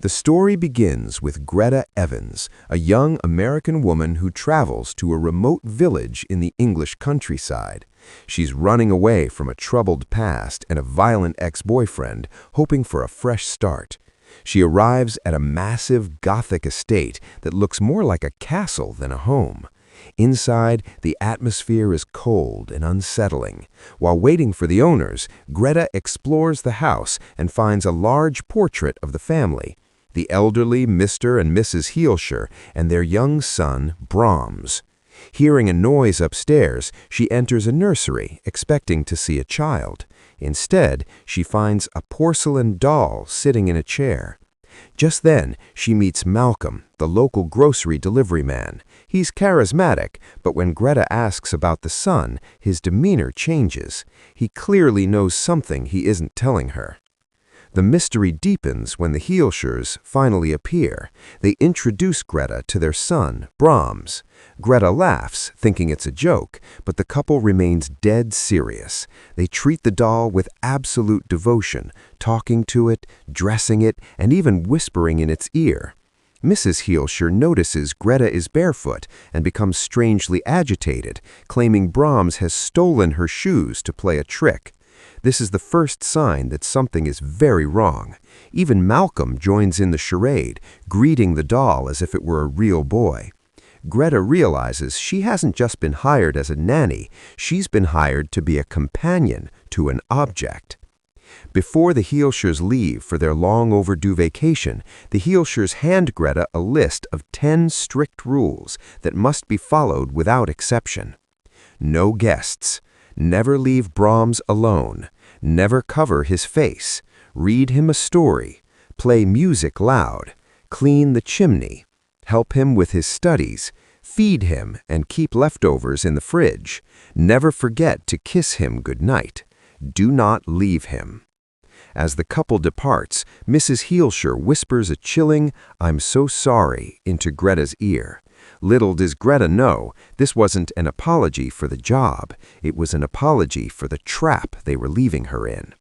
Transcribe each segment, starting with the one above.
The story begins with Greta Evans, a young American woman who travels to a remote village in the English countryside. She's running away from a troubled past and a violent ex-boyfriend, hoping for a fresh start. She arrives at a massive Gothic estate that looks more like a castle than a home. Inside, the atmosphere is cold and unsettling. While waiting for the owners, Greta explores the house and finds a large portrait of the family, the elderly Mr. and Mrs. Heelshire and their young son, Brahms. Hearing a noise upstairs, she enters a nursery, expecting to see a child. Instead, she finds a porcelain doll sitting in a chair. Just then, she meets Malcolm, the local grocery delivery man. He's charismatic, but when Greta asks about the son, his demeanor changes. He clearly knows something he isn't telling her. The mystery deepens when the Heelshires finally appear. They introduce Greta to their son, Brahms. Greta laughs, thinking it's a joke, but the couple remains dead serious. They treat the doll with absolute devotion, talking to it, dressing it, and even whispering in its ear. Mrs. Heelshire notices Greta is barefoot and becomes strangely agitated, claiming Brahms has stolen her shoes to play a trick. This is the first sign that something is very wrong. Even Malcolm joins in the charade, greeting the doll as if it were a real boy. Greta realizes she hasn't just been hired as a nanny, she's been hired to be a companion to an object. Before the Heelshires leave for their long-overdue vacation, the Heelshires hand Greta a list of 10 strict rules that must be followed without exception. No guests. Never leave Brahms alone. Never cover his face. Read him a story. Play music loud. Clean the chimney. Help him with his studies. Feed him and keep leftovers in the fridge. Never forget to kiss him goodnight. Do not leave him. As the couple departs, Mrs. Heelshire whispers a chilling, "I'm so sorry," into Greta's ear. Little does Greta know, this wasn't an apology for the job. It was an apology for the trap they were leaving her in.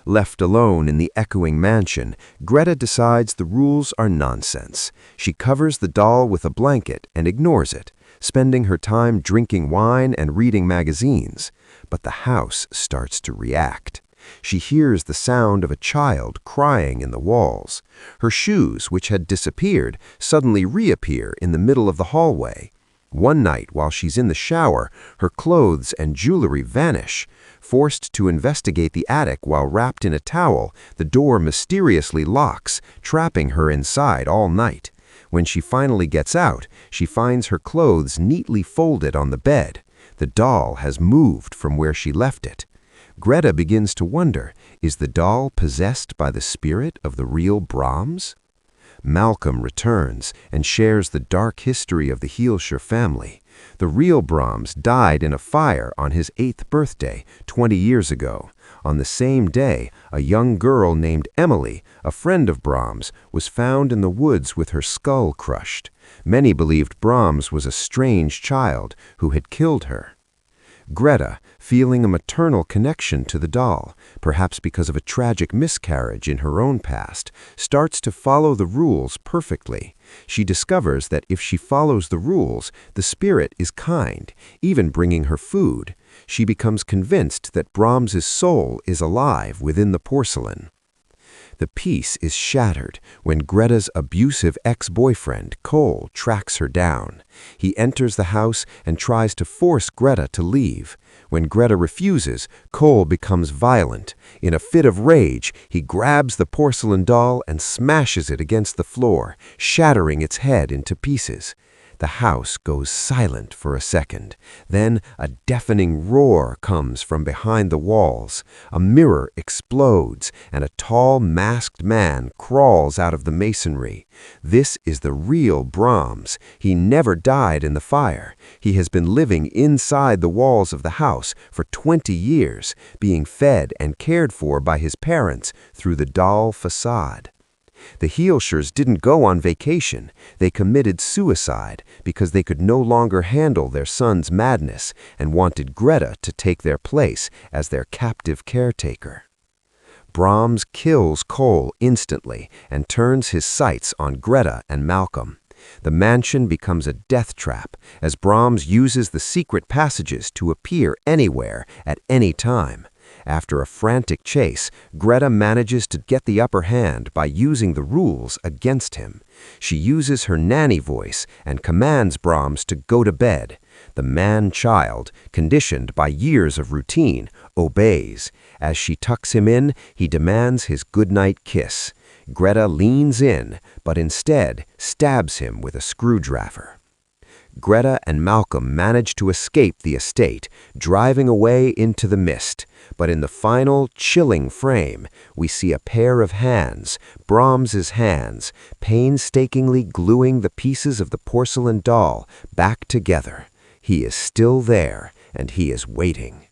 Left alone in the echoing mansion, Greta decides the rules are nonsense. She covers the doll with a blanket and ignores it, spending her time drinking wine and reading magazines. But the house starts to react. She hears the sound of a child crying in the walls. Her shoes, which had disappeared, suddenly reappear in the middle of the hallway. One night, while she's in the shower, her clothes and jewelry vanish. Forced to investigate the attic while wrapped in a towel, the door mysteriously locks, trapping her inside all night. When she finally gets out, she finds her clothes neatly folded on the bed. The doll has moved from where she left it. Greta begins to wonder, is the doll possessed by the spirit of the real Brahms? Malcolm returns and shares the dark history of the Heelshire family. The real Brahms died in a fire on his 8th birthday, 20 years ago. On the same day, a young girl named Emily, a friend of Brahms, was found in the woods with her skull crushed. Many believed Brahms was a strange child who had killed her. Greta, feeling a maternal connection to the doll, perhaps because of a tragic miscarriage in her own past, starts to follow the rules perfectly. She discovers that if she follows the rules, the spirit is kind, even bringing her food. She becomes convinced that Brahms's soul is alive within the porcelain. The peace is shattered when Greta's abusive ex-boyfriend, Cole, tracks her down. He enters the house and tries to force Greta to leave. When Greta refuses, Cole becomes violent. In a fit of rage, he grabs the porcelain doll and smashes it against the floor, shattering its head into pieces. The house goes silent for a second. Then a deafening roar comes from behind the walls. A mirror explodes, and a tall, masked man crawls out of the masonry. This is the real Brahms. He never died in the fire. He has been living inside the walls of the house for 20 years, being fed and cared for by his parents through the doll facade. The Heelshires didn't go on vacation. They committed suicide because they could no longer handle their son's madness and wanted Greta to take their place as their captive caretaker. Brahms kills Cole instantly and turns his sights on Greta and Malcolm. The mansion becomes a death trap as Brahms uses the secret passages to appear anywhere at any time. After a frantic chase, Greta manages to get the upper hand by using the rules against him. She uses her nanny voice and commands Brahms to go to bed. The man-child, conditioned by years of routine, obeys. As she tucks him in, he demands his goodnight kiss. Greta leans in, but instead stabs him with a screwdriver. Greta and Malcolm manage to escape the estate, driving away into the mist. But in the final, chilling frame, we see a pair of hands, Brahms's hands, painstakingly gluing the pieces of the porcelain doll back together. He is still there, and he is waiting.